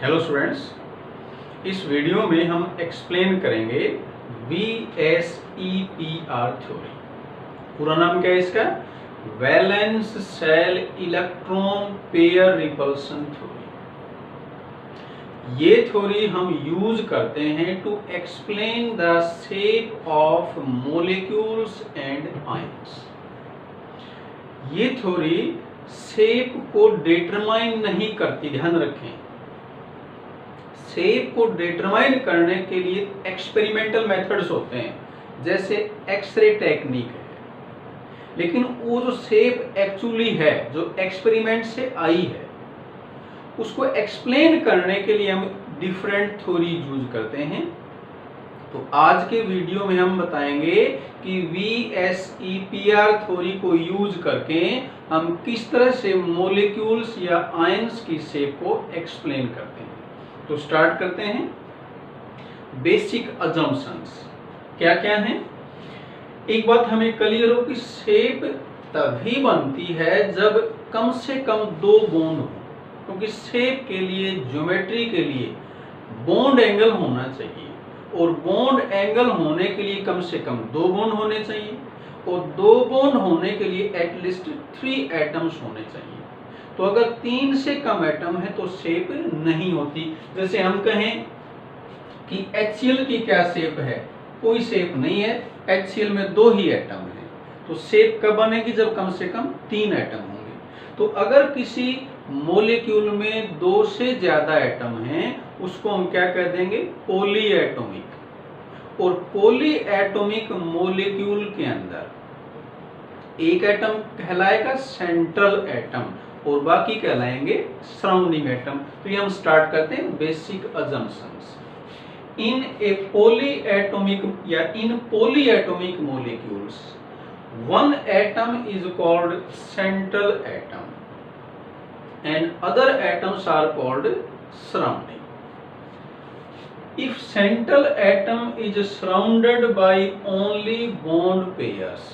Hello students, इस video में हम एक्सप्लेन करेंगे VSEPR थ्योरी। पूरा नाम क्या है इसका? Valence shell electron pair repulsion theory. ये थ्योरी हम यूज करते हैं to explain the shape of molecules and ions. ये थ्योरी शेप को डिटरमाइन नहीं करती, ध्यान रखें। शेप को डिटरमाइन करने के लिए एक्सपेरिमेंटल मेथड्स होते हैं, जैसे एक्सरे टेक्निक है, लेकिन वो जो शेप एक्चुअली है, जो एक्सपेरिमेंट से आई है, उसको एक्सप्लेन करने के लिए हम डिफरेंट थ्योरी यूज करते हैं। तो आज के वीडियो में हम बताएंगे कि VSEPR थ्योरी को यूज करके हम किस तरह से मॉलिक्यूल्स या आयंस की शेप को एक्सप्लेन करते हैं। तो स्टार्ट करते हैं। बेसिक अजम्पशंस क्या क्या हैं? एक बात हमें क्लियर हो कि शेप तभी बनती है जब कम से कम दो बॉन्ड हो, क्योंकि शेप के लिए, ज्योमेट्री के लिए बॉन्ड एंगल होना चाहिए, और बॉन्ड एंगल होने के लिए कम से कम दो बॉन्ड होने चाहिए, और दो बॉन्ड होने के लिए एटलीस्ट 3 एटम्स होने चाहिए। तो अगर 3 से कम एटम है तो शेप नहीं होती। जैसे हम कहें कि HCl की क्या शेप है? कोई शेप नहीं है, HCl में 2 ही एटम है। तो शेप कब बनेगी? जब कम से कम 3 एटम होंगे। तो अगर किसी मॉलिक्यूल में 2 से ज्यादा एटम हैं, उसको हम क्या कह देंगे? Poly atomic. और पॉली एटॉमिक मॉलिक्यूल के अंदर एक एटम कहलाएगा सेंट्रल एटम, और बाकी कहलाएंगे सराउंडिंग एटम। तो ये हम स्टार्ट करते हैं basic assumptions. In a polyatomic या in polyatomic molecules, one atom is called central atom and other atoms are called surrounding. If central atom is surrounded by only bond pairs,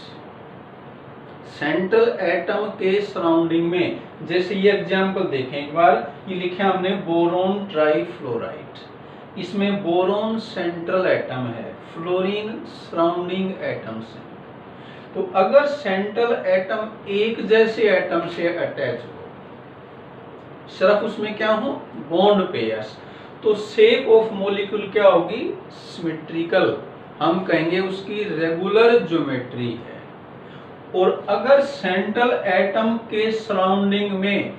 central atom के surrounding में, जैसे ये example देखें एक बार, ये लिखे हमने बोरोन ट्राइफ्लोराइड। इसमें बोरोन सेंट्रल एटम है, फ्लोरीन सराउंडिंग एटम्स हैं। तो अगर सेंट्रल एटम एक जैसे एटम से अटैच हो, सिर्फ उसमें क्या हो? बॉन्ड पेयर्स, तो शेप ऑफ मॉलिक्यूल क्या होगी? सिमेट्रिकल। हम कहेंगे उसकी रेगुलर ज्योमेट्री है। और अगर सेंट्रल एटम के सराउंडिंग में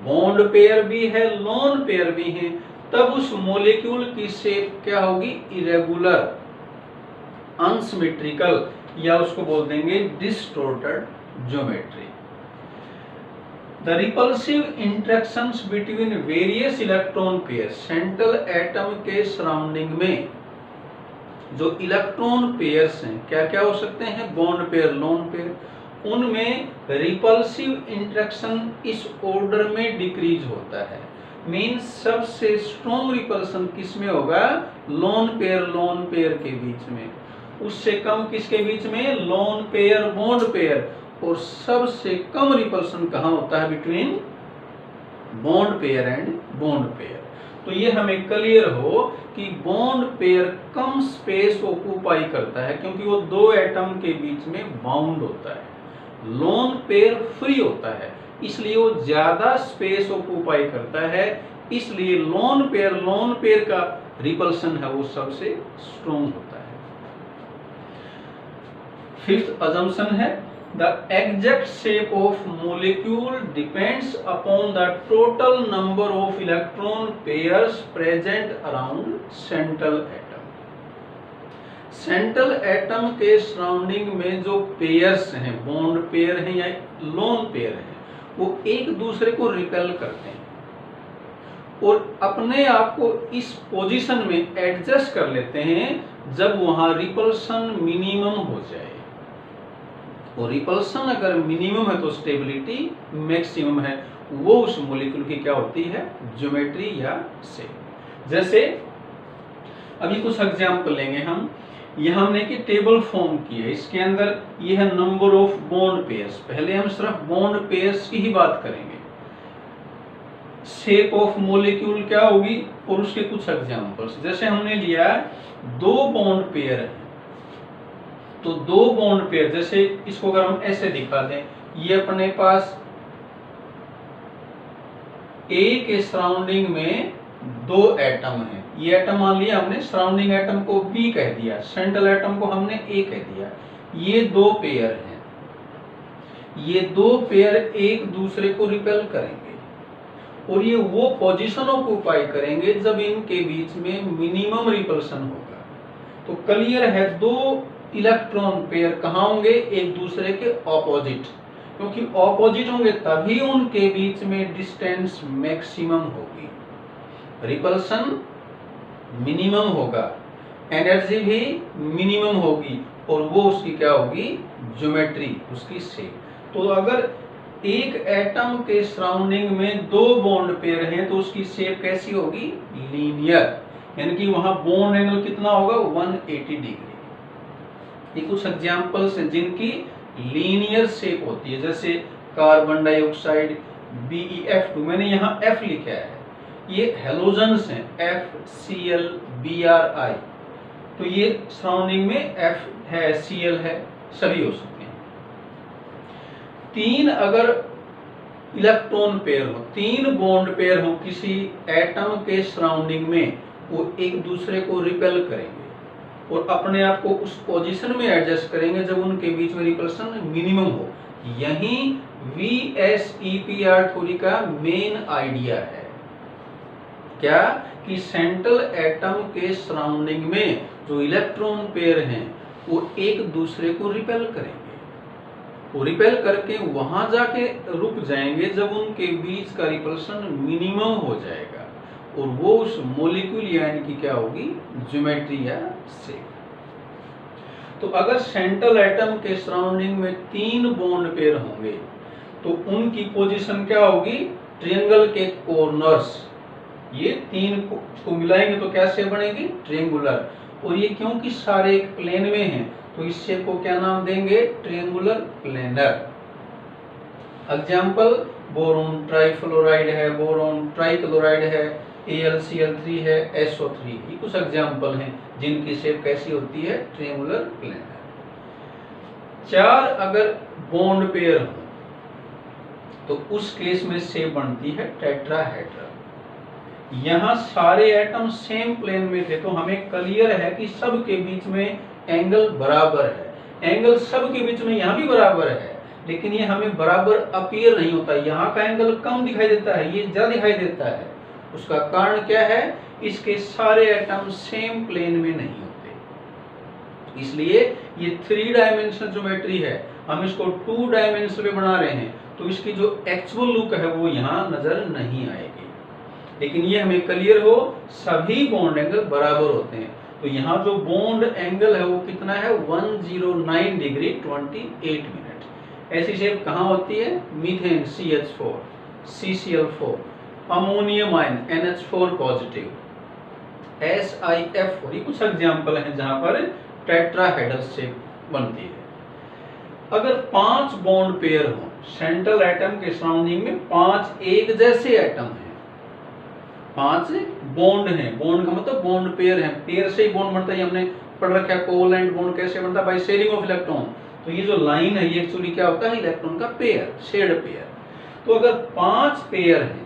बॉन्ड पेयर भी है, लोन पेयर भी है, तब उस मॉलिक्यूल की शेप क्या होगी? इरेगुलर, अनसिमेट्रिकल, या उसको बोल देंगे distorted geometry. The repulsive interactions between various electron pair, central atom के सराउंडिंग में जो इलेक्ट्रॉन पेयर्स हैं, क्या क्या हो सकते हैं? बॉन्ड पेयर, लोन पेयर, उनमें रिपल्सिव इंटरेक्शन इस ऑर्डर में डिक्रीज होता है। मींस सबसे स्ट्रॉन्ग रिपल्सन किस में होगा? लोन पेयर के बीच में। उससे कम किसके बीच में? Lone pair, bond pair. और सबसे कम रिपल्सन कहाँ होता है? Between bond pair and bond pair. तो ये हमें क्लियर हो कि बॉन्ड पेयर कम स्पेस ऑक्यूपाई करता है, क्योंकि वो 2 एटम के बीच में बाउंड होता है। लोन पेयर फ्री होता है, इसलिए वो ज्यादा स्पेस ऑक्यूपाई करता है, इसलिए लोन पेयर का रिपल्सन है वो सबसे स्ट्रॉन्ग होता है। फिफ्थ अजम्पशन है, the exact shape of molecule depends upon the total number of electron pairs present around central atom. Central atom के सराउंडिंग में जो पेयर्स हैं, बॉन्ड पेयर हैं या लोन पेयर हैं, वो एक दूसरे को रिपेल करते हैं और अपने आप को इस पोजीशन में एडजस्ट कर लेते हैं जब वहां रिपल्सन मिनिमम हो जाए। और रिपल्सन अगर मिनिमम है तो स्टेबिलिटी मैक्सिमम है। वो उस मॉलिक्यूल की क्या होती है? ज्योमेट्री या शेप। जैसे अभी कुछ एग्जांपल लेंगे हम। यह हमने की टेबल फॉर्म की है, इसके अंदर ये है नंबर ऑफ बॉन्ड पेयर्स। पहले हम सिर्फ बॉन्ड पेयर्स की ही बात करेंगे। शेप ऑफ मॉलिक्यूल क्या होगी और उसके कुछ एग्जांपल्स। जैसे हमने लिया दो बॉन्ड पेयर है, तो दो बॉन्ड पेयर, जैसे इसको अगर हम ऐसे दिखा दें, ये अपने पास ए के सराउंडिंग में दो एटम है, ये एटम मान लिया हमने, सराउंडिंग एटम को बी कह दिया, सेंट्रल एटम को हमने ए कह दिया। ये दो पेयर हैं, ये दो पेयर एक दूसरे को रिपेल करेंगे और ये वो पोजीशन ऑक्यूपाई करेंगे जब इनके बीच में मिनिमम रिपल्सन होगा। तो क्लियर है, दो इलेक्ट्रॉन पेयर कहाँ होंगे, एक दूसरे के ऑपोजिट, क्योंकि ऑपोजिट होंगे तभी उनके बीच में डिस्टेंस मैक्सिमम होगी, रिपल्सन मिनिमम होगा, एनर्जी भी मिनिमम होगी और वो उसकी क्या होगी, ज्योमेट्री, उसकी शेप। तो अगर एक एटम के सराउंडिंग में दो बॉन्ड पेयर हैं तो उसकी शेप कैसी होगी, लीनियर, यानी कि वहां बॉन्ड एंगल कितना होगा, 180 डिग्री। ये कुछ एग्जांपल्स हैं जिनकी लीनियर शेप होती है, जैसे कार्बन डाइऑक्साइड BeF2, मैंने यहाँ F लिखा है, ये हेलोजन्स हैं FCl Bri, तो ये सराउंडिंग में F है, Cl है, सभी हो सकते हैं। तीन अगर इलेक्ट्रॉन पेयर हो, तीन बॉन्ड पेयर हो किसी एटम के सराउंडिंग में, वो एक दूसरे को रिपेल करेंगे और अपने आप को उस पोजीशन में एडजस्ट करेंगे जब उनके बीच में रिपल्सन मिनिमम हो। यही VSEPR थ्योरी का मेन आइडिया है, क्या कि सेंट्रल एटम के सराउंडिंग में जो इलेक्ट्रॉन पेयर हैं वो एक दूसरे को रिपेल करेंगे, वो रिपेल करके वहां जाके रुक जाएंगे जब उनके बीच का रिपल्सन मिनिमम हो जाएगा और वो उस मॉलिक्यूल यानी कि क्या होगी, ज्योमेट्री या शेप। तो अगर सेंट्रल एटम के सराउंडिंग में तीन बॉन्ड पेयर होंगे तो उनकी पोजीशन क्या होगी, ट्रायंगल के कॉर्नर्स, ये तीन को मिलाएंगे तो क्या शेप बनेगी, ट्रायंगुलर, और ये क्योंकि सारे एक प्लेन में हैं तो इस शेप को क्या नाम देंगे, triangular planar. Example, boron trifluoride है, बोरोन ट्राइक्लोराइड है, AlCl3 है, SO3, ये कुछ एग्जांपल हैं जिनकी शेप कैसी होती है, ट्रायंगुलर प्लेनर। चार अगर बॉन्ड पेयर हो तो उस केस में शेप बनती है टेट्राहेड्रल। यहाँ सारे एटम सेम प्लेन में थे तो हमें क्लियर है कि सब के बीच में एंगल बराबर है, एंगल सब के बीच में यहाँ भी बराबर है, लेकिन ये हमें बराबर अपीयर नहीं होता, यहाँ का एंगल कम दिखाई देता है, ये ज्यादा दिखाई देता है। उसका कारण क्या है, इसके सारे एटम सेम प्लेन में नहीं होते, इसलिए ये 3 डायमेंशनल ज्योमेट्री है, हम इसको 2 डायमेंशनल में बना रहे हैं तो इसकी जो एक्चुअल लुक है वो यहाँ नजर नहीं आएगी। लेकिन ये हमें क्लियर हो, सभी बॉन्ड एंगल बराबर होते हैं। तो यहाँ जो बॉन्ड एंगल है वो कितना है, 109 डिग्री 28 मिनट। ऐसी शेप कहाँ होती है, methane CH4, CCl4, ammonium ion NH4 positive, SiF4, ये कुछ एग्जाम्पल हैं जहां पर टेट्राहेड्रल शेप बनती है। अगर 5 बॉन्ड पेयर हो, सेंट्रल एटम के सराउंडिंग में 5 एक जैसे एटम हैं, 5 बॉन्ड हैं, बॉन्ड का मतलब बॉन्ड पेयर हैं, पेयर से ही बॉन्ड बनता है, हमने पढ़ रखा है कोवलेंट बॉन्ड कैसे बनता है, बाय शेयरिंग ऑफ इलेक्ट्रॉन। तो ये जो लाइन है ये एक्चुअली क्या होता है, इलेक्ट्रॉन का पेयर, शेयर्ड पेयर। तो अगर 5 पेयर हैं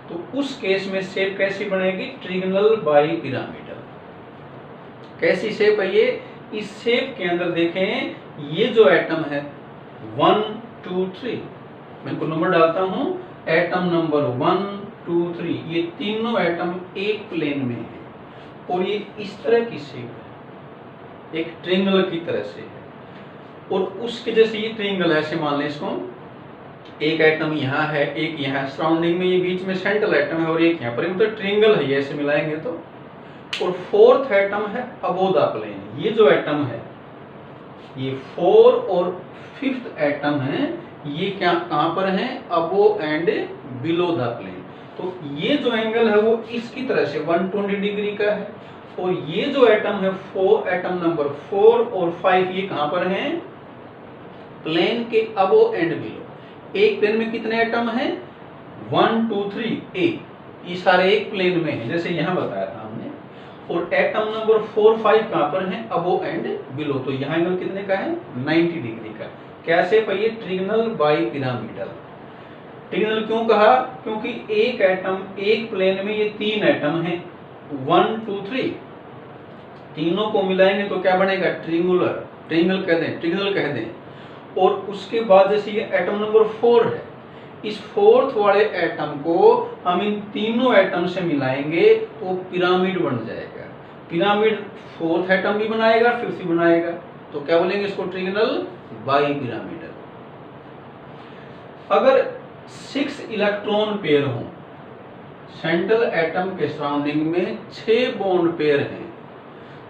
तो उस केस में शेप कैसी बनेगी, ट्रायंगल बाई पिरामिडल। कैसी शेप है ये, इस शेप के अंदर देखें, ये जो एटम है 1 2 3, मैं इनको नंबर डालता हूं, एटम नंबर 1 2 3, ये तीनों एटम एक प्लेन में है और ये इस तरह की शेप है, एक ट्रायंगल की तरह से है। और उसके जैसे ये ट्रायंगल है, ऐसे मान लें इसको, एक एटम यहाँ है, एक यहाँ, सराउंडिंग में ये बीच में सेंट्रल एटम है और एक यहाँ पर, मतलब ट्रायंगल है ये, ऐसे मिलाएंगे तो। और फोर्थ एटम है अबोव द प्लेन, ये जो एटम है ये 4 और 5th एटम है, ये क्या कहां पर है, above and below the plane. तो ये जो एंगल है वो इसकी तरह से 120 डिग्री का है और ये जो एटम है, एटम नंबर 4 और 5, ये कहां पर है, प्लेन के अबोव एंड बिलो। एक प्लेन में कितने एटम हैं, 1 2 3 ए, ये सारे एक प्लेन में है जैसे यहाँ बताया था हमने। और एटम नंबर 4 5 कहाँ पर है, अबो एंड बिलो। तो यहाँ एंगल कितने का है, 90 डिग्री का। कैसे पाइए, ट्रिगनल बाई पिरामिडल। ट्रिगनल क्यों कहा, क्योंकि एक एटम एक प्लेन में ये 3 एटम है 1 2 3, तीनों को मिलाएंगे तो क्या बनेगा, ट्रिंगुलर, ट्रिंगल कह दें, ट्रिगनल कह दें। और उसके बाद जैसे ये एटम नंबर 4 है, इस फोर्थ वाले एटम को हम इन तीनों एटम से मिलाएंगे तो पिरामिड बन जाएगा। पिरामिड फोर्थ एटम भी बनाएगा, फिफ्थ भी बनाएगा, तो क्या बोलेंगे इसको, ट्रिगनल बाई पिरामिडल। अगर 6 इलेक्ट्रॉन पेयर हों, सेंट्रल एटम के सराउंडिंग में 6 बॉन्ड पेयर हैं,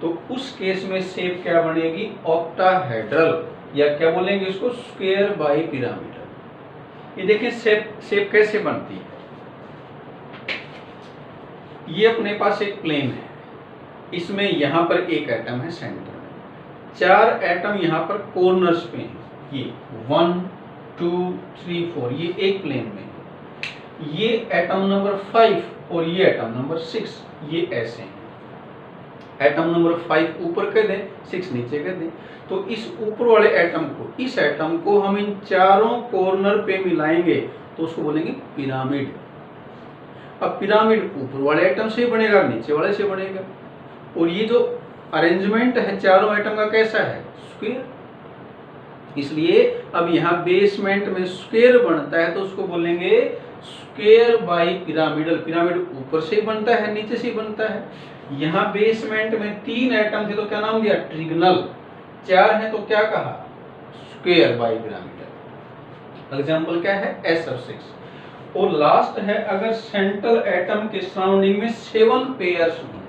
तो उस केस में शेप क्या बनेगी, ऑक्टाहेड्रल, या क्या बोलेंगे इसको, स्क्वायर बाई पिरामिडल। ये देखिए शेप कैसे बनती है। ये अपने पास एक प्लेन है, इसमें यहां पर एक एटम है सेंटर में, 4 एटम यहां पर कॉर्नर्स पे हैं, ये 1 2 3 4, ये एक प्लेन में है। ये एटम नंबर 5 और ये एटम नंबर 6, ये ऐसे हैं। एटम नंबर 5 ऊपर कर दें, 6 नीचे कर दें, तो इस ऊपर वाले एटम को, इस एटम को हम इन चारों कॉर्नर पे मिलाएंगे तो उसको बोलेंगे पिरामिड। अब पिरामिड ऊपर वाले एटम से बनेगा, नीचे वाले से बनेगा। और ये जो अरेंजमेंट है चारों एटम का कैसा है, स्क्वायर। इसलिए अब यहाँ बेसमेंट में स्क्वायर बनता है तो उसको बोलेंगे स्क्वायर बाई पिरामिडल। पिरामिड ऊपर से बनता है, नीचे से बनता है। यहाँ बेसमेंट में 3 एटम थे तो क्या नाम दिया, ट्रिगनल। 4 है तो क्या कहा, स्क्वायर बाई पिरामिडल। एग्जाम्पल क्या है, SR6। और लास्ट है, अगर सेंट्रल एटम के सराउंडिंग में 7 पेयर्स हों,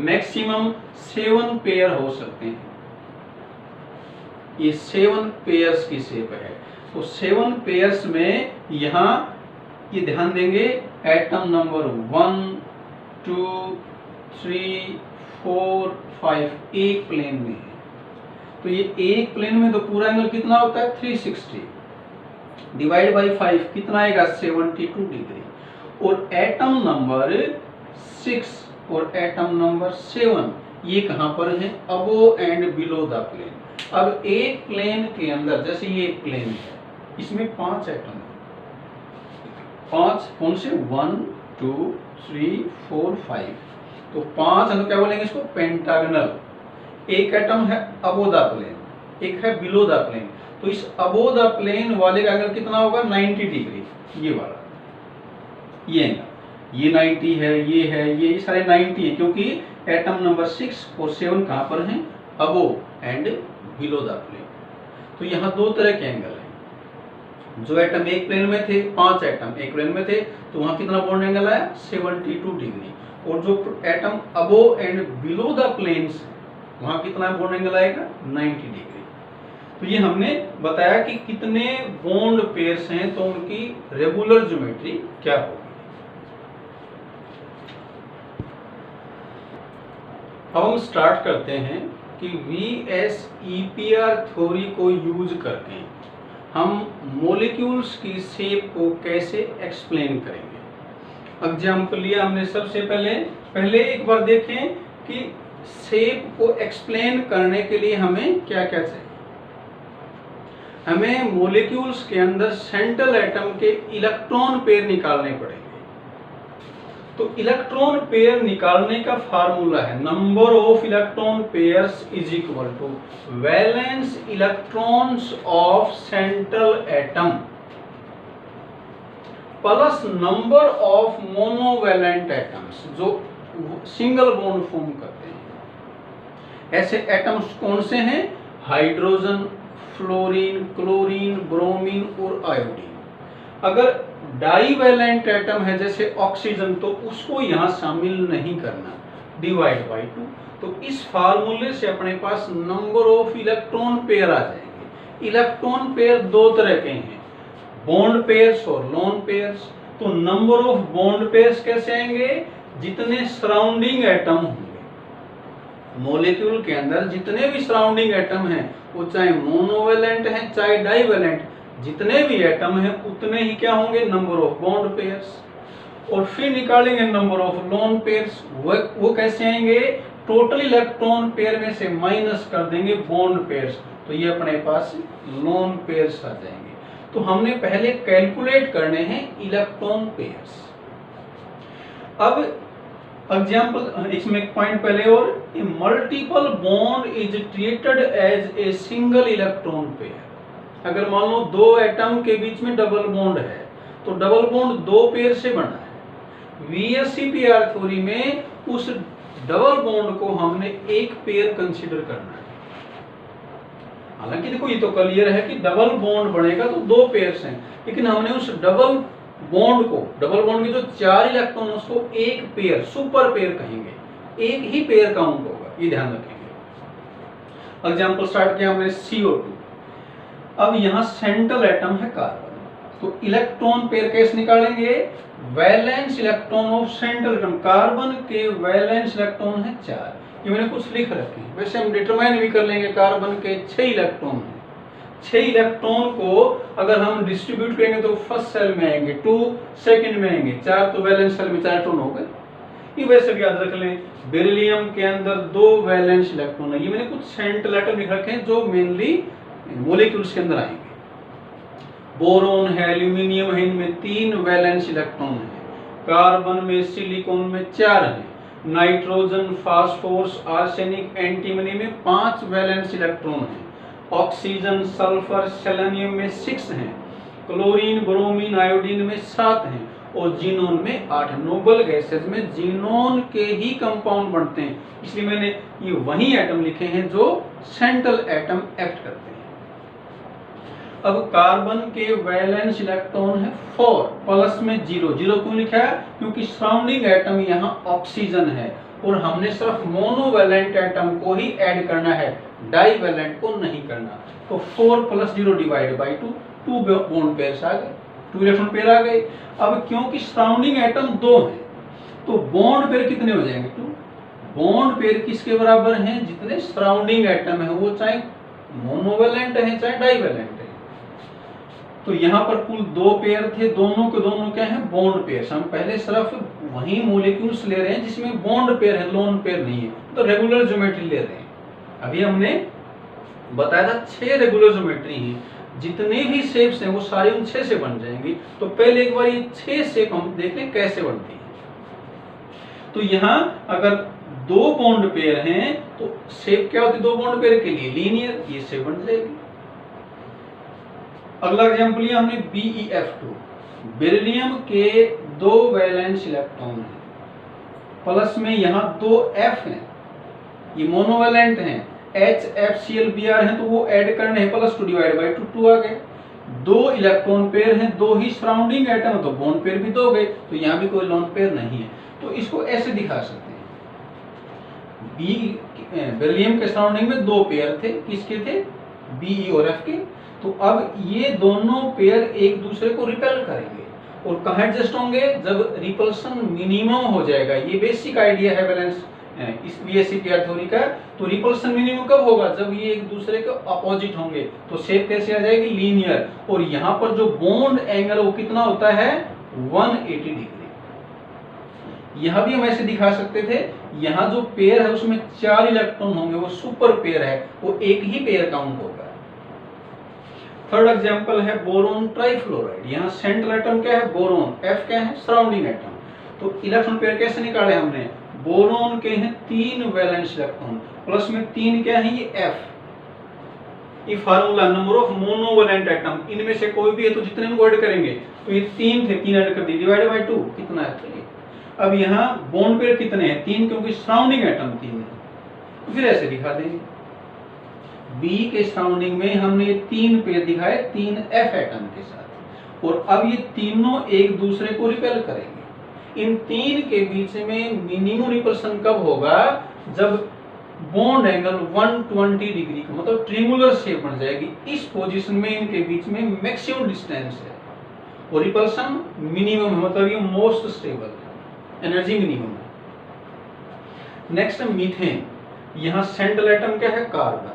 मैक्सिमम 7 पेयर हो सकते हैं, ये 7 पेयर्स की शेप है। तो 7 पेयर्स में यहाँ ये ध्यान देंगे, एटम नंबर 1 2 3 4 5 एक प्लेन में है, तो ये एक प्लेन में तो पूरा एंगल कितना होता है, 360 डिवाइड बाई 5 कितना आएगा, 72 डिग्री। और एटम नंबर 6 और एटम नंबर 7 ये कहां पर है, अबो एंड बिलो द प्लेन। अब एक प्लेन के अंदर, जैसे ये एक प्लेन है, इसमें 5 एटम है, 5 कौन से, 1 2 3 4 5, तो 5 है तो क्या बोलेंगे इसको, पेंटागनल। एक एटम है अबो द प्लेन, एक है बिलो द प्लेन, तो इस अबो द प्लेन वाले का एंगल कितना होगा, 90 डिग्री। ये वाला, ये एंगल, ये 90 है, ये सारे 90 है, क्योंकि एटम नंबर 6 और 7 कहां पर हैं, अबो एंड बिलो द प्लेन। तो यहाँ 2 तरह के एंगल हैं। जो एटम एक प्लेन में थे, 5 एटम एक प्लेन में थे, तो वहां कितना बॉन्ड एंगल आया, 72 डिग्री। और जो atom above and below the planes, वहां कितना बॉन्ड एंगल आएगा, 90 डिग्री। तो ये हमने बताया कि कितने बॉन्ड पेयर्स हैं तो उनकी रेगुलर ज्योमेट्री क्या होगी। अब हम स्टार्ट करते हैं कि VSEPR थ्योरी को यूज करके हम मॉलिक्यूल्स की शेप को कैसे एक्सप्लेन करेंगे। एग्जाम्पल लिया हमने, सबसे पहले एक बार देखें कि शेप को एक्सप्लेन करने के लिए हमें क्या क्या चाहिए। हमें मॉलिक्यूल्स के अंदर सेंट्रल एटम के इलेक्ट्रॉन पेयर निकालने पड़ेंगे। तो इलेक्ट्रॉन पेयर निकालने का फार्मूला है, number of electron pairs is equal to valence electrons of central atom plus number of monovalent atoms जो सिंगल बॉन्ड फॉर्म करते हैं। ऐसे एटम्स कौन से हैं, हाइड्रोजन, फ्लोरीन, क्लोरीन, ब्रोमीन और आयोडीन। अगर डाईवैलेंट एटम है जैसे ऑक्सीजन, तो उसको यहां शामिल नहीं करना, डिवाइड बाई 2। तो इस फार्मूले से अपने पास नंबर ऑफ इलेक्ट्रॉन पेयर आ जाएंगे। इलेक्ट्रॉन पेयर 2 तरह के हैं, बॉन्ड पेयर्स और लोन पेयर्स। तो नंबर ऑफ बॉन्ड पेयर्स कैसे आएंगे, जितने सराउंडिंग एटम होंगे मॉलिक्यूल के अंदर, जितने भी सराउंडिंग एटम हैं, वो चाहे मोनोवैलेंट हैं चाहे डाईवैलेंट, जितने भी एटम हैं उतने ही क्या होंगे, नंबर ऑफ बॉन्ड पेयर्स। और फिर निकालेंगे नंबर ऑफ लोन पेयर्स। वो कैसे आएंगे, टोटल इलेक्ट्रॉन पेयर में से माइनस कर देंगे बॉन्ड पेयर्स, तो ये अपने पास लोन पेयर्स आ जाएंगे। तो हमने पहले कैलकुलेट करने हैं इलेक्ट्रॉन पेयर्स। अब एग्जाम्पल, इसमें एक पॉइंट पहले और, multiple bond is treated as a single electron pair. अगर मान लो दो एटम के बीच में डबल बॉन्ड है तो डबल बॉन्ड दो पेयर से बना है। VSEPR थ्योरी में उस डबल बॉन्ड को हमने एक पेयर कंसीडर करना है। हालांकि देखो ये तो क्लियर है कि डबल बॉन्ड बनेगा तो दो पेयर्स हैं, लेकिन हमने उस डबल बॉन्ड के जो 4 इलेक्ट्रॉन उसको एक पेयर, सुपर पेयर कहेंगे, एक ही पेयर काउंट होगा, ये ध्यान रखेंगे। एग्जांपल स्टार्ट किया हमने CO2। अब यहाँ सेंट्रल एटम है कार्बन, तो इलेक्ट्रॉन पेयर कैसे निकालेंगे, valence electron of central atom, carbon के वैलेंस इलेक्ट्रॉन है 4। ये मैंने कुछ लिख रखे हैं, वैसे हम डिटरमाइन भी कर लेंगे। कार्बन के 6 इलेक्ट्रॉन हैं, 6 इलेक्ट्रॉन को अगर हम डिस्ट्रीब्यूट करेंगे तो फर्स्ट सेल में आएंगे, 2 सेकंड में आएंगे, 4 तो वैलेंस सेल में 4 इलेक्ट्रॉन हो गए। ये वैसे भी याद रख लें। बेरिलियम के अंदर 2 वैलेंस इलेक्ट्रॉन है, ये मैंने कुछ सेंट्रल एटम लिख रखे हैं जो मेनली मॉलिक्यूल्स के अंदर आएंगे। बोरोन है, एल्यूमिनियम है, इनमें 3 वैलेंस इलेक्ट्रॉन है। कार्बन में, सिलिकॉन में 4 है। नाइट्रोजन, फास्फोरस, आर्सेनिक, एंटीमनी में 5 वैलेंस इलेक्ट्रॉन है। ऑक्सीजन, सल्फर, सेलेनियम में 6 हैं। क्लोरीन, ब्रोमीन, आयोडीन में 7 हैं और जीनोन में 8। नोबल गैसेज में जीनोन के ही कंपाउंड बनते हैं, इसलिए मैंने ये वही एटम लिखे हैं जो सेंट्रल एटम एक्ट करते हैं। अब कार्बन के वैलेंस इलेक्ट्रॉन है 4, प्लस में 0। 0 क्यों लिखा है, क्योंकि सराउंडिंग एटम यहाँ ऑक्सीजन है और हमने सिर्फ मोनोवैलेंट एटम को ही ऐड करना है, डाईवैलेंट को नहीं करना। तो 4 + 0 डिवाइड बाई 2 बॉन्ड पेयर्स आ गए, 2 इलेक्ट्रॉन पेयर आ गए। अब क्योंकि सराउंडिंग एटम 2 है तो बॉन्ड पेयर कितने हो जाएंगे, 2। बॉन्ड पेयर किसके बराबर हैं, जितने सराउंडिंग एटम है, वो चाहे मोनोवैलेंट है चाहे डाईवैलेंट है। तो यहाँ पर कुल 2 पेयर थे, दोनों के दोनों क्या है, बॉन्ड पेयर। हम पहले सिर्फ वही मॉलिक्यूल्स ले रहे हैं जिसमें बॉन्ड पेयर है, लोन पेयर नहीं है, तो रेगुलर ज्योमेट्री ले रहे हैं। अभी हमने बताया था 6 रेगुलर ज्योमेट्री हैं, जितने भी शेप्स हैं वो सारे उन 6 से बन जाएंगी। तो पहले एक बार ये 6 शेप हम देख लें कैसे बनती है। तो यहाँ अगर 2 बॉन्ड पेयर हैं तो शेप क्या होती है 2 बॉन्ड पेयर के लिए, लीनियर, ये शेप बन जाएगी। अगला एग्जांपल लिया हमने BeF2। बेरिलियम के 2 वैलेंस इलेक्ट्रॉन हैं, प्लस में यहाँ 2 F हैं, ये मोनोवैलेंट हैं। HFClBr हैं तो वो ऐड करने हैं, +2 डिवाइड बाई 2 आ गए। 2 इलेक्ट्रॉन पेयर हैं, 2 ही सराउंडिंग एटम, तो बॉन्ड पेयर भी 2 गए, तो यहाँ भी कोई लोन पेयर नहीं है। तो इसको ऐसे दिखा सकते हैं, बेरिलियम के सराउंडिंग में 2 पेयर थे, किसके थे, Be और F के। तो अब ये दोनों पेयर एक दूसरे को रिपेल करेंगे और कहाँ एडजस्ट होंगे, जब रिपल्सन मिनिमम हो जाएगा। ये बेसिक आइडिया है बैलेंस इस VSEPR थ्योरी का। तो रिपल्सन मिनिमम कब होगा, जब ये एक दूसरे के अपोजिट होंगे, तो शेप कैसे आ जाएगी, लीनियर। और यहाँ पर जो बॉन्ड एंगल वो कितना होता है, 180 डिग्री। यह भी हम ऐसे दिखा सकते थे, यहाँ जो पेयर है उसमें 4 इलेक्ट्रॉन होंगे, वो सुपर पेयर है, वो एक ही पेयर काउंट होगा। थर्ड एग्जांपल है बोरोन ट्राइफ्लोराइड। यहाँ सेंट्रल एटम क्या है, बोरोन, F क्या है, सराउंडिंग एटम। तो इलेक्ट्रॉन पेयर कैसे निकाले हमने, बोरोन के हैं 3 वैलेंस इलेक्ट्रॉन, प्लस में 3 क्या है, ये F। ये formula, number of monovalent atom, इनमें से कोई भी है तो जितने इनको ऐड करेंगे, तो ये 3 थे, 3 ऐड कर दिए, डिवाइड बाई 2 कितना है 3। अब यहाँ बॉन्ड पेयर कितने हैं, 3, क्योंकि सराउंडिंग एटम 3 है। तो फिर ऐसे दिखा देंगे, B के सराउंडिंग में हमने 3 पेयर दिखाए 3 F एटम के साथ, और अब ये तीनों एक दूसरे को रिपेल करेंगे। इन 3 के बीच में मिनिमम रिपल्सन कब होगा, जब बॉन्ड एंगल 120 डिग्री का, मतलब ट्रिंगुलर शेप बन जाएगी। इस पोजीशन में इनके बीच में मैक्सिमम डिस्टेंस है और रिपल्सन मिनिमम है, मतलब ये मोस्ट स्टेबल है, एनर्जी मिनिमम है। Next methane. यहाँ सेंट्रल एटम क्या है, कार्बन।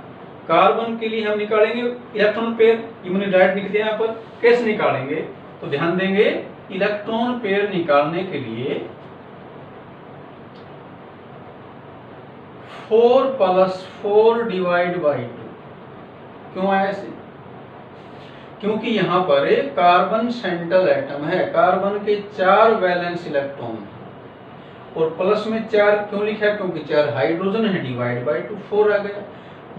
कार्बन के लिए हम निकालेंगे इलेक्ट्रॉन पेयर, ये मैंने डायरेक्ट लिख दिया यहाँ पर। कैसे निकालेंगे तो ध्यान देंगे, इलेक्ट्रॉन पेयर निकालने के लिए 4 + 4 / 2 क्यों आया ऐसे? क्योंकि यहाँ पर कार्बन सेंट्रल एटम है, कार्बन के 4 वैलेंस इलेक्ट्रॉन और प्लस में 4 क्यों लिखा है? क्योंकि 4 हाइड्रोजन है, / 2 4 आ गया।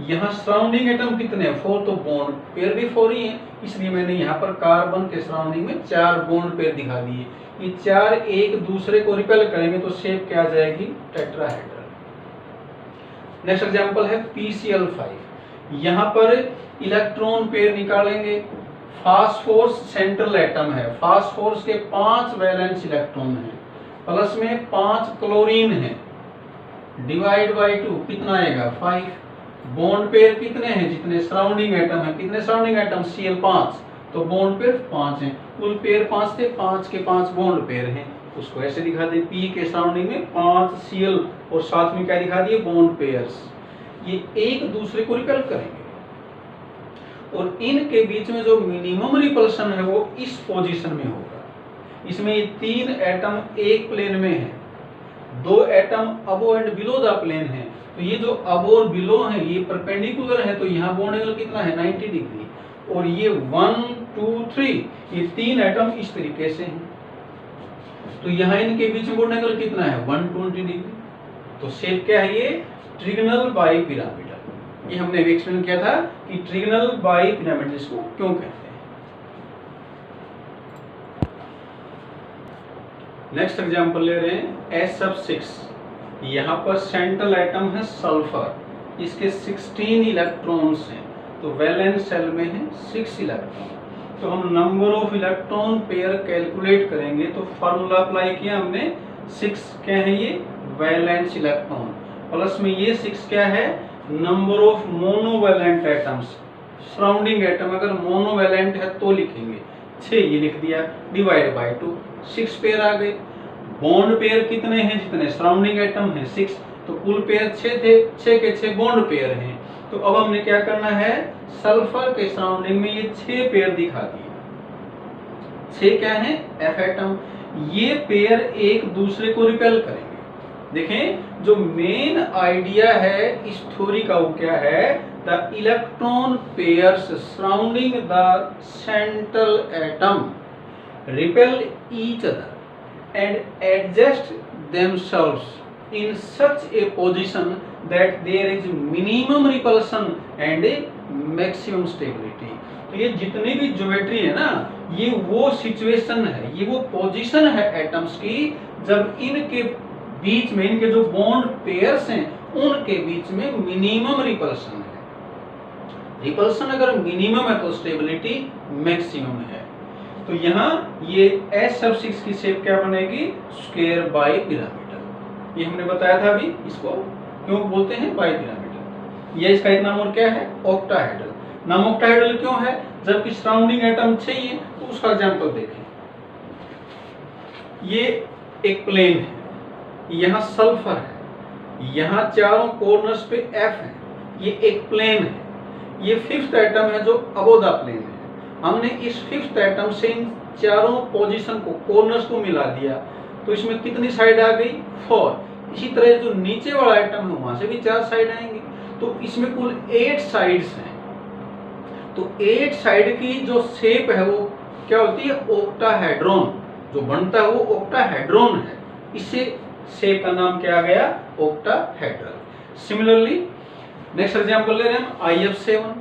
यहाँ सराउंडिंग एटम कितने हैं? 4, तो बॉन्ड पेयर भी 4 ही है, इसलिए मैंने यहाँ पर कार्बन के सराउंडिंग में 4 बॉन्ड पेयर दिखा दिए। ये 4 एक दूसरे को रिपेल करेंगे तो शेप क्या आ जाएगी? टेट्राहेड्रल। नेक्स्ट एग्जांपल है PCl5। यहाँ पर इलेक्ट्रॉन पेयर निकालेंगे। फास्फोरस सेंट्रल एटम है, फास्फोरस के 5 वैलेंस इलेक्ट्रॉन हैं, प्लस में 5 क्लोरीन है, / 2 कितना आएगा? 5। बॉन्ड पेयर कितने हैं? जितने सराउंडिंग एटम है, कितने सराउंडिंग एटम? Cl 5, तो बॉन्ड पेयर 5 हैं। कुल पेयर 5 थे, 5 के 5 बॉन्ड पेयर हैं। उसको ऐसे दिखा दे, P के सराउंडिंग में 5 Cl और साथ में क्या दिखा दिए? Bond pairs. ये एक दूसरे को रिपेल करेंगे और इनके बीच में जो मिनिमम रिपल्सन है वो इस पोजीशन में होगा। इसमें ये 3 एटम एक प्लेन में है, 2 atom above and below the plane है। तो ये जो अबो और बिलो है ये परपेंडिकुलर है, तो यहाँ बॉन्ड एंगल कितना है? 90 डिग्री। और ये 1 2 3 ये 3 एटम इस तरीके से हैं, तो यहाँ इनके बीच में बॉन्ड एंगल कितना है? 120 डिग्री। तो शेप क्या है? ये ट्रिगोनल बाइपिरामिडल। ये हमने एक्सप्लेन किया था कि ट्रिगोनल बाइपिरामिडल इसको क्यों कहते हैं। नेक्स्ट एग्जांपल ले रहे हैं S6। यहाँ पर सेंट्रल एटम है सल्फर, इसके 16 इलेक्ट्रॉन्स हैं, तो वैलेंस शेल में है 6 इलेक्ट्रॉन। तो हम number of electron pair calculate करेंगे तो फार्मूला अप्लाई किया हमने। 6 क्या है? ये वैलेंस इलेक्ट्रॉन, प्लस में ये 6 क्या है? Number of monovalent atoms. Surrounding atom अगर मोनोवैलेंट है तो लिखेंगे 6, ये लिख दिया, / 2 6 पेयर आ गए। बॉन्ड पेयर कितने हैं? जितने सराउंडिंग एटम है 6, तो कुल पेयर 6 थे, 6 के 6 बॉन्ड पेयर हैं। तो अब हमने क्या करना है? सल्फर के सराउंडिंग में ये 6 पेयर दिखा दिए। 6 क्या है? F atom. ये पेयर एक दूसरे को रिपेल करेंगे। देखें, जो मेन आइडिया है इस थ्योरी का वो क्या है? The electron pairs surrounding the central atom repel each other and adjust themselves in such a position that there is minimum repulsion and a maximum stability। तो ये जितनी भी ज्योमेट्री है ना, ये वो सिचुएशन है, ये वो पोजीशन है एटम्स की जब इनके बीच में, इनके जो बॉन्ड पेयर्स हैं उनके बीच में मिनिमम रिपल्सन है। रिपल्सन अगर मिनिमम है तो स्टेबिलिटी मैक्सिमम है। तो यहाँ ये S6 की शेप क्या बनेगी? Square bipyramidal. ये हमने बताया था अभी, इसको क्यों बोलते हैं? बाइपिरामिडल। ये इसका एक नाम और क्या है? ऑक्टाहेड्रल। नाम ऑक्टाहेड्रल क्यों है? जबकि सराउंडिंग एटम चाहिए, तो उसका एग्जांपल देखें। ये एक प्लेन है, यहाँ सल्फर है, यहाँ चारों कॉर्नर्स पे F है, ये एक प्लेन है। ये 5th एटम है जो अबो द प्लेन है। हमने इस 5th एटम से इन चारों पोजीशन को, कॉर्नर्स को मिला दिया, तो इसमें कितनी साइड आ गई? 4। इसी तरह जो नीचे वाला एटम है वहां से भी 4 साइड आएंगे, तो इसमें कुल 8 साइड्स हैं। तो 8 साइड की जो शेप है वो क्या होती है? ऑक्टाहेड्रॉन। जो बनता है वो ऑक्टाहेड्रॉन है, इससे शेप का नाम क्या आ गया? ऑक्टाहेड्रल। सिमिलरली नेक्स्ट एग्जांपल ले रहे हैं हम IF7।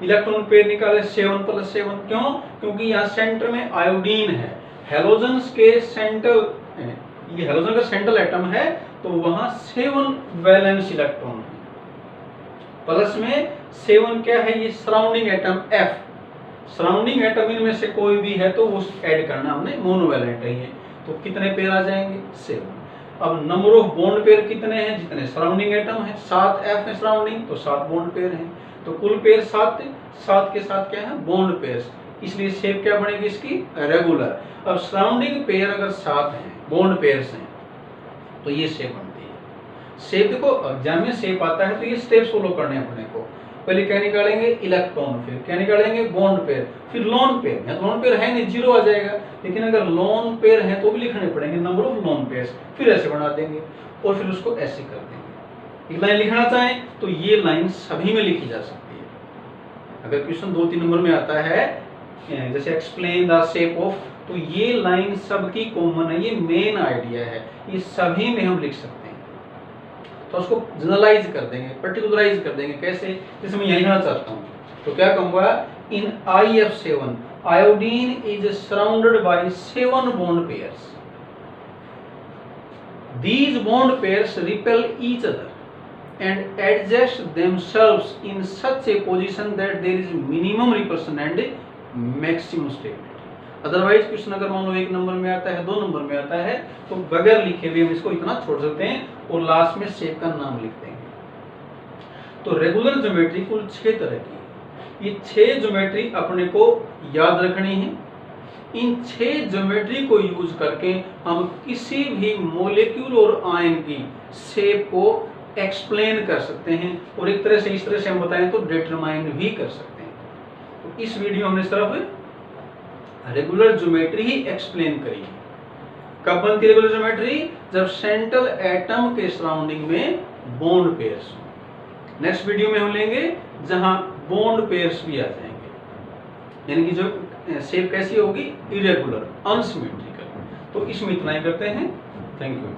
इलेक्ट्रॉन पेयर निकाले 7 + 7। क्यों? क्योंकि यहाँ सेंटर में आयोडीन है, हेलोजन्स के सेंट्रल, ये हेलोजन का सेंट्रल एटम है, तो वहां 7 वैलेंस इलेक्ट्रॉन है, प्लस में 7 क्या है? ये surrounding atom F। Surrounding atom इनमें से कोई भी है तो वो ऐड करना हमने, मोनोवैलेंट है ये, तो कितने पेयर आ जाएंगे? 7। अब नंबर ऑफ बॉन्ड पेयर कितने हैं? जितने सराउंडिंग एटम है, 7 F है सराउंडिंग, तो 7 बॉन्ड पेयर हैं। तो कुल पेयर 7 थे, 7 के साथ क्या है? Bond pairs. इसलिए शेप क्या बनेगी इसकी? रेगुलर। अब सराउंडिंग पेयर अगर 7 हैं, बॉन्ड पेयर्स हैं, तो ये शेप बनती है। शेप देखो, एग्जाम में शेप आता है तो ये स्टेप्स फॉलो करने हैं अपने को। पहले क्या निकालेंगे, इलेक्ट्रॉन पेयर, क्या निकालेंगे, बॉन्ड पेयर, फिर लोन पेयर। यहाँ तो लोन पेयर है नहीं, जीरो आ जाएगा, लेकिन अगर लोन पेयर है तो भी लिखने पड़ेंगे नंबर ऑफ लोन पेयर्स, फिर ऐसे बना देंगे और फिर उसको ऐसे कर देंगे। एक लाइन लिखना चाहें तो ये लाइन सभी में लिखी जा सकती है। अगर क्वेश्चन 2-3 नंबर में आता है जैसे एक्सप्लेन द शेप ऑफ, तो ये लाइन सबकी कॉमन है, ये मेन आइडिया है, ये सभी में हम लिख सकते हैं। तो उसको जनरलाइज कर देंगे, पर्टिकुलराइज कर देंगे। कैसे, जैसे मैं यही लिखना चाहता हूँ तो क्या कहूँगा, इन IF7 iodine is surrounded by 7 bond pairs, these bond pairs repel each other and adjust themselves in such a position that there is minimum repulsion and maximum stability। Otherwise question अगर मान लो 1 नंबर में आता है, 2 number में आता है, तो बगैर लिखे हुए हम इसको इतना छोड़ सकते हैं और लास्ट में शेप का नाम लिख देंगे। तो रेगुलर ज्योमेट्री कुल 6 तरह की है। ये 6 ज्योमेट्री अपने को याद रखनी है। इन 6 ज्योमेट्री को यूज करके हम किसी भी मॉलिक्यूल और आयन की शेप को एक्सप्लेन कर सकते हैं और एक तरह से, इस तरह से हम बताएं तो डिटरमाइन भी कर सकते हैं। तो इस वीडियो में हमने सिर्फ रेगुलर ज्योमेट्री ही एक्सप्लेन करी है। कब बनती है रेगुलर ज्योमेट्री, जब सेंट्रल एटम के सराउंडिंग में बॉन्ड पेयर्स हो। नेक्स्ट वीडियो में हम लेंगे जहां बॉन्ड पेयर्स भी आ जाएंगे, यानी कि जो शेप कैसी होगी, इरेगुलर, अनसिमेट्रिकल। तो इसमें इतना ही करते हैं। Thank you.